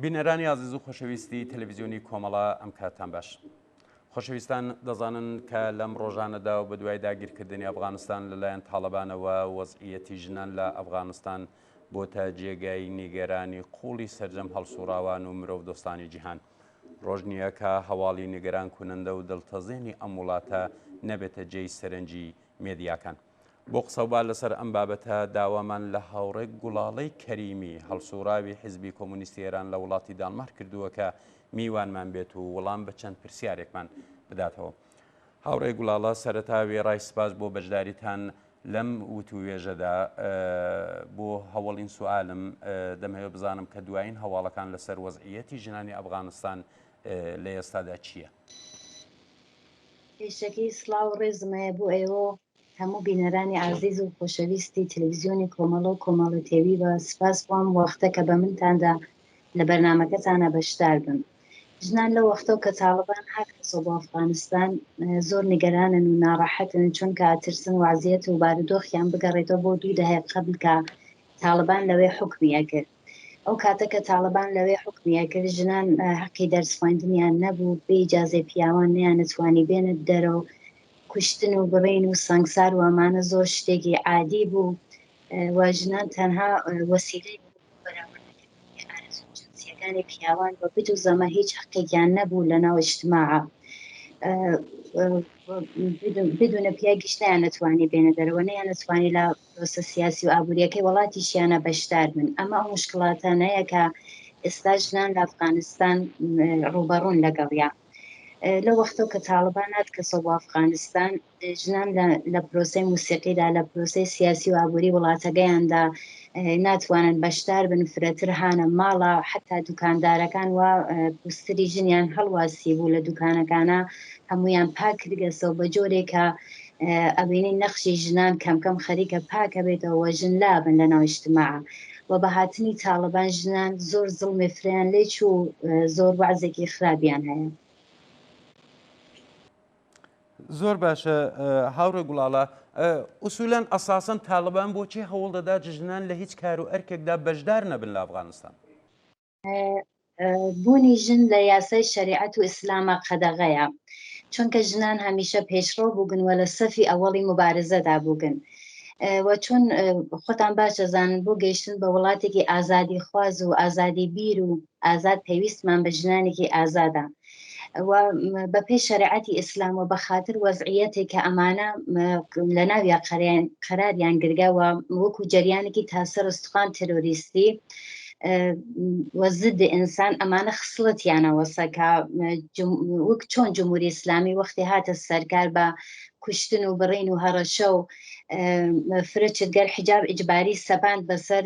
بینەرانی عزیز و خۆشەویستی تەلەڤیزیۆنی کۆمەڵە ئەم کاتتان باش. خۆشەویستان دەزانن کە لەم ڕۆژانەدا و بە دوای داگیرکردنی ئەفغانستان لەلایەن تاڵەبانەوە وەزعیەتی ژنان لە ئەفغانستان بۆتە جێگای نیگەرانی قوڵی سەرجەم هەڵسوڕاوان و مرۆڤ دۆستانی جیهان. ڕۆژ نییە کە هەواڵی نیگەران کونەندە و دڵتەزێنی ئەم وڵاتە نەبێتە جێی سەرنجی مێدیاکان. بۆ قسەوبار لەسەر ئەم بابەتە داوامان لە هاوڕێک گوڵاڵەی کەریمی هەڵسوڕاوی حیزبی کۆمونیستی ئێران لە وڵاتی دانمارک کردووە کە میوانمان بێت و وەڵام بە چەند پرسیارێکمان بداتەوە. هاوڕێ گوڵاڵە سەرەتا وێڕای سپاس بۆ بەشداریتان لەم وتووێژەدا. بۆ هەوڵین سوالم دەمەوێت بزانم کە دوایین هەواڵەکان لەسەر وەزعیەتی ژنانی ئەفغانستان لە ئێستادا چییە؟ پێشەکەی سڵاو ڕێزمایە بۆ ئێوە هەموو بینەرانی عزیز و خۆشەویستی تەلەڤیزیۆنی کۆمەڵە و کۆمەڵە تێوی بە سپاس بۆم وەختە کە بە منتاندا لە بەرنامەکەتانە بەشدار بن. ژنان لە وەختەوە کە تاڵبان هاتەوە بۆ ئەفغانستان زۆر نیگەرانن و ناڕەحەتن چونکە ترسن وەزعیەت و بارودۆخیان بگەڕێتەوە بۆ 2 دەهەیە قبل کە تاڵبان لەوێ حکمیە کرد. ئەو کاتە کە تاڵبان لەوێ حکمیە کرد ژنان حەقی دەرس خوێندنیان نەبوو، بێ ئیجازەی پیاوان نەیانەتوانی بێنێت دەرەوە، کوشتن و بڕین و سەنگسار و ئەمانە زۆر شتێکی عادی بوو و ژنان تەنها وەسیلەی بەراوردەکردنی ئارەزوو جنسیەکانی پیاوان بە بدوزەمە هیچ حەقێکیان نەبوو لەناو ئیجتماعە. بدونە پیاوی گشتیان نەتوانی بێنە دەرەوە، نەیانەتوانی لە پرۆسە سیاسی و ئابوووریەکەی وڵاتیشیانە بەشدار بن. ئەمە ئەو مشکڵاتانەیە کە ئێستا ژنان لە ئەفغانستان ڕوبەڕوون لەگەڵیا. لە وەختەوە کە تاڵبان هاتکەسەوە بۆ ئەفغانستان ژنان لە پرۆسەی موسیقیدا لە پرۆسەی سیاسی و ئابووری وڵاتەکەیاندا ناتوانن بەشدار بن، فرەتر هانە ماڵە، حتا دوکاندارەکان و پوستری ژنیان هەڵواسی بوو لە دوکانەکانە هەمویان پاک کردگەسەوە بە جۆرێکە ئەبینی نەخشی ژنان کەمکەم خەریکە پاکە بێتەوە ژن لابن لە ناو ئیجتماع و بە هاتنی تاڵبان ژنان زۆر زڵمی فریان لێ چوو، زۆر وەعزێکی خراپیان هەیە. زۆر باشە هاوڕێ گوڵاڵە، ئوسولەن ئەساسەن تاڵبان بۆچی هەوڵ دەدا ژنان لە هیچ کار و ئەرکێکدا بەشدار نەبن لە ئەفغانستان؟ بوونی ژن لە یاسای شەریعەت و ئیسلامە قەدەغەیە، چونکە ژنان هەمیشە پێشڕۆ بووگن و لە سەفی ئەوەڵی مبارزەدا بووگن و چون خۆتان باشە زانن بۆ گەیشتن بە وڵاتێکی ئازادی خواز و ئازادی بیر و ئازاد پێویستمان بە ژنانێکی ئازادە و بە پێی شەریعەتی ئیسلام و بە خاتر وەزعیەتێک کە ئەمانە لە ناویا قەراریان گرگاوە وەکو جەریانێکی تاسە ڕستوخان تەرۆریستی وەزد ئینسان ئەمانە خسڵەتیانەوەسەکە وەک چۆن جمهوری ئیسلامی وەختی هاتە سەرکار بە کوشتن و بڕین و هەڕەشە و فرەچگەر حجاب ئیجباری سەپاند بەسەر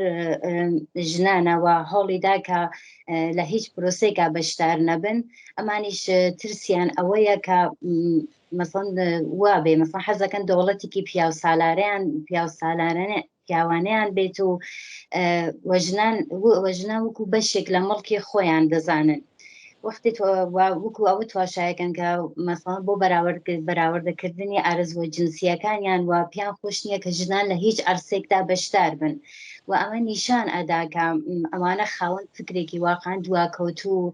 ژنانەوە هەوڵیدا کە لە هیچ پرۆسێکا بەشدار نەبن. ئەمانیش ترسیان ئەوەیە کە مەسەڵەن وابێ مەسەڵەن حەزەکەن دەوڵەتێکی پیاو سالارانە پیاوانیان بێت و وەژنان وەکو بەشێک لە مڵکی خۆیان دەزانن. وەختی وەکو ئەوە تواشایەکەن کە مەسەڵەن بۆ بەراوردەکردنی ئارەزوە جنسیەکانیان و پیان خۆش نییە کە ژنان لە هیچ عەرسێکدا بەشدار بن و ئەمە نیشان ئەدا کە ئەوانە خاوەن فکرێکی واقعان دواکەوتو و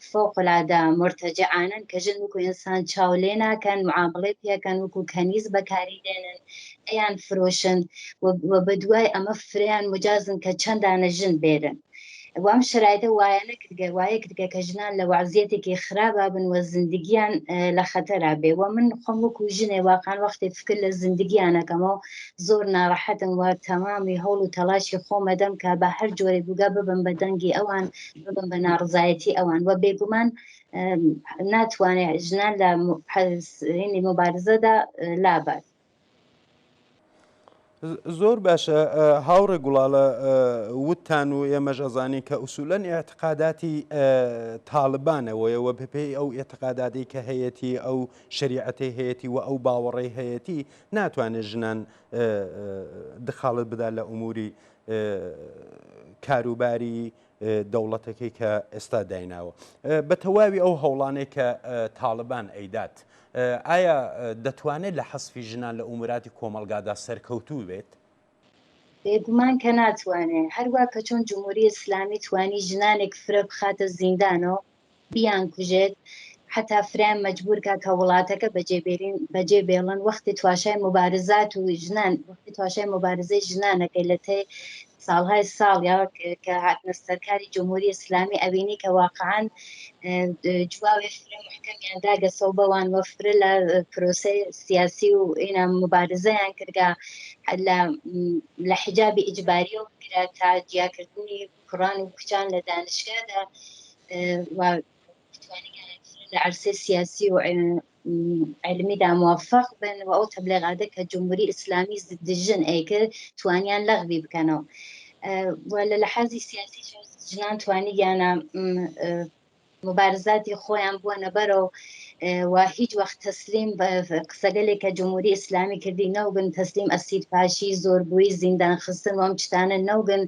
فۆقڵادە مرتەجەعانن کە ژن وەکو ئینسان چاو لێ ناکەن، معامڵەی پێکەن، وەکو کەنیز بەکاری دێنن، ئەیان فرۆشن و بە دوای ئەمە فریان مجازن کە چەندانە ژن بێرن. وام شرایطە وایە کردگە کە ژنان لە وەزعیەتێکی خراپە بن و زندگیان لە خەتەرا بێ و من خۆم وەکو ژنێ واقعان وەختی فکر لە زندگیانەکەمەوە زۆر ناڕەحەتم و تەمامی هەوڵ و تەلاشی خۆمەدەم کە بە هەر جۆرێ بووگە ببم بە دەنگی ئەوان، ببم بە ناڕزایەتی ئەوان و بێگومان ناتوانێت ژنان لە مبارزەدا لابات. زۆر باشە هاوڕێ گوڵاڵە، وتتان و ئێمەش ئەزانی کە ئوسولەن ئێعتقاداتی تاڵبانەوەیە و بەپێی ئەو ئێعتقاداتی کە هەیەی ئەو شریعەتی هەیەی و ئەو باوەڕێی هەیەی ناتوانێت ژنان دخاڵت بدا لە ئوموری کاروباری دەوڵەتەکەی کە ئێستا دایناوە. بە تەواوی ئەو هەوڵانەی کە تاڵبان ئەیدات، ئایا دەتوانێت لە حەسفی ژنان لە ئوموراتی کۆمەلگادا سەرکەوتوو بێت؟ بێگومان کە ناتوانێت هەروە کە چۆن جمهوری ئیسلامی توانی ژنانێک فرە بخاتە زیندانەوە بیان کوژێت حتا فریان مەجبورکە کە وڵاتەکە بەجێ بێڵن وەختی تواشای مبارزات و ژنان وەختی تواشای مبارزەی ژنانەکەی لە تێ ساڵهای ساڵیا کە هاتنە سەرکاری جمهوری ئیسلامی ئەبینی کە واقعاً جواوێ فرە محکەمیان داگەسەوە بەوان وەفرە لە پرۆسەی سیاسی و ئێنە مبارزەیان کردگا لە حجابی ئیجباری و کرا تا جیاکردنی کوڕان و کچان لە دانشگادا لە عرسێ سیاسی و علمیدا موفق بن و ئەو تەبلیغاتە کە جمهوری ئیسلامی ضد ئەیکرد توانیان لەغوی بکەنەوە لە لەحاظی سیاسی ژنان توانی گیانە مبارزاتی خۆیان بووە بەرەو و هیچ وەخت تەسلیم قسەگەلێک کە جمهوری ئیسلامی کردی نەوبن تەسلیم ئەسید پاشی زۆربووی زیندان خستن وەم شتانە نەوبن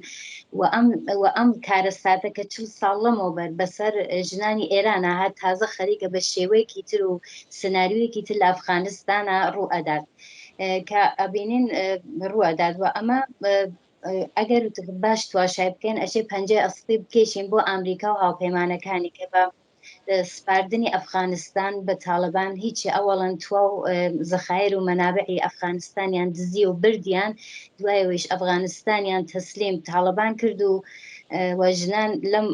و ئەم کارە ساتە کە 40 ساڵ لەمەوە بەر بەسەر ژنانی ئێرانە هات تازە خەریکە بە شێوەیەکی تر و سناریویەکی تر لە ئەفغانستانە ڕوو ئەدات کە ئەبینین ڕوو ئەدات و ئەمە ئەگەر باش تواشای بکەین ئەشێ پەنجەی ئەسڵی بکێشین بۆ ئەمریکا و هاوپەیمانەکانی کە بە سپاردنی ئەفغانستان بە تاالبان هیچی ئەوەڵەن توا و زەخایر و مەنابعی ئەفغانستانیان دزی و بردیان دوایەوەیش ئەفغانستانیان تەسلیم تاالبان کرد و ژنان لەم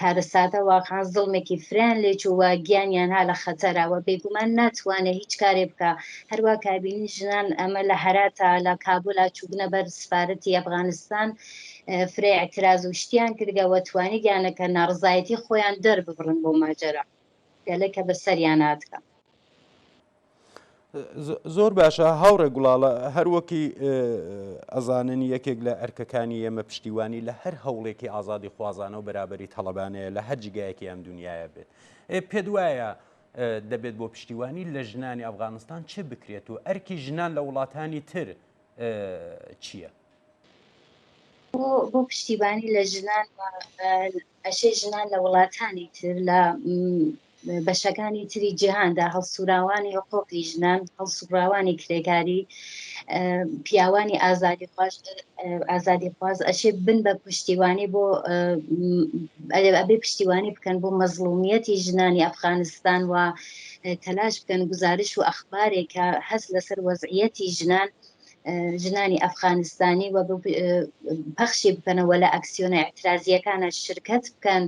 کارەساتە واقعا زڵمێکی فریان لێچووە گیانیان ها لە خەتەراوە بێگومان ناتوانێت هیچ کارێ بکە هەروە کابینی ژنان ئەمە لە هەراتە لە کابولا چوبنە بەر سفارەتی ئەفغانستان فرێ اعتراز و شتیان کردگەوە توانی گیانەکە ناڕزایەتی خۆیان دەرببڕن بۆ ماجرا گەلێکە بەسەریان هاتکە زۆر باشە هاوڕێ گوڵاڵە هەروەکی ئەزانن یەکێک لە ئەرکەکانی ئێمە پشتیوانی لە هەر هەوڵێکی ئازادی خوازانە و بەرابەری تەڵەبانەیە لە هەر جگایەکی ئەم دنیاە بێت پێ وایە دەبێت بۆ پشتیوانی لە ژنانی ئەفغانستان چه بکرێت و ئەرکی ژنان لە وڵاتانی تر چییە؟ بۆ پشتیبانی لە ژنان ئەشێ ژنان لە وڵاتانی تر لە بەشەکانی تری جیهاندا هەڵسوراوانی حقوقی ژنان هەڵسوراوانی کرێکاری پیاوانی ئازادی خواز ئەشێ بن بە پشتیوانی بۆ ئەبێ پشتیوانی بکەن بۆ مەزڵومیەتی ژنانی ئەفغانستان و تەلاش بکەن گزارش و ئەخبارێکە هەست لەسەر وەزعیەتی ژنانی ئەفغانستانی و پەخشی بکەنەوە لە ئەکسیۆنە اعترازیەکانە شرکت بکەن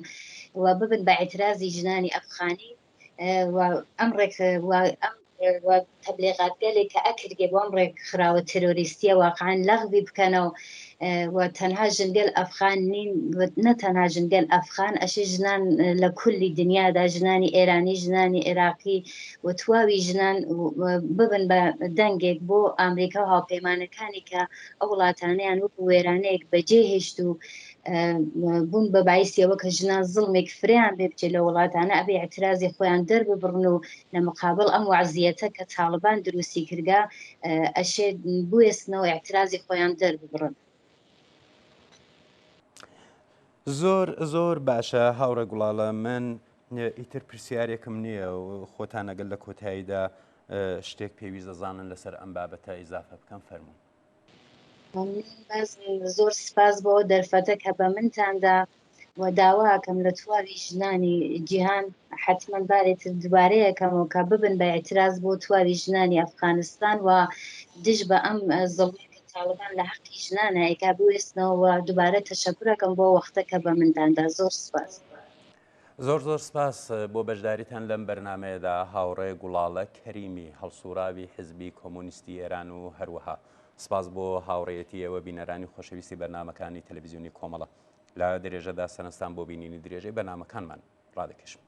و ببن بە اعترازی ژنانی ئەفغانی و ئەمڕێک تەبلیغات گەلێک کە ئەکردێ بۆ ئەم ڕێک خراوە تەرۆریستیە واقعاً لەغوی بکەنەوە و تەنها ژنگەل ئەفغان نین نەتەنها ژنگەل ئەفغان ئەشی ژنان لە کولی دنیادا ژنانی ئێرانی ژنانی عێراقی و تواوی ژنان ببن بە دەنگێک بۆ ئامریکا و هاوپەیمانەکانی کە ئەو وڵاتانیان وەکو وێرانەیەک بەجێهێشت و بوون بە باعثیەوە کە ژنان زڵمێک فریان بێ بچێت لە وڵاتانە ئەبێ اعترازی خۆیان دەرببڕن و لە مقابل ئەم وعزیەتە کە تاالبان دروستی کردگا ئەشێ بوێستنەوە اعترازی خۆیان دەرببڕن زۆر باشە هاوڕێ گوڵاڵە من ئیتر پرسیارێکم نییە و خۆتان ئەگەل لە کۆتاییدا شتێک پێویست دەزانن لەسەر ئەم بابەتە ئیزافە بکەم فەرموون زۆر سپاس بۆ دەرفەتە کە بە منتاندا و داواکەم لە تواوی ژنانی جیهان حتمما بارێتر دوبارەیەکەمەوە کە ببن بە اعتراز بۆ تواوی ژنانی ئەفغانستان و دژ بە ئەم زڵمی تاالبان لە حەقی ژنانە ئەیکا بوێستنەوە دووبارە تەشەکورەکەم بۆ وەختەکە بە منداندا زۆر سپاس زۆر سپاس بۆ بەشداریتان لەم بەرنمەیەدا هاوڕێ گوڵاڵە کەریمی هەڵسوراوی حزبی کۆمۆنیستی ئێران و هەروەها سپاس بۆ هاوڕێتی ئێوە بینەرانی خۆشەویستی بەرنمەکانی تەلەڤیزیۆنی کۆمەڵە لە درێژەدا سەرنجستان بۆ بینینی درێژەی بەرنمەکانمان ڕادەکەشم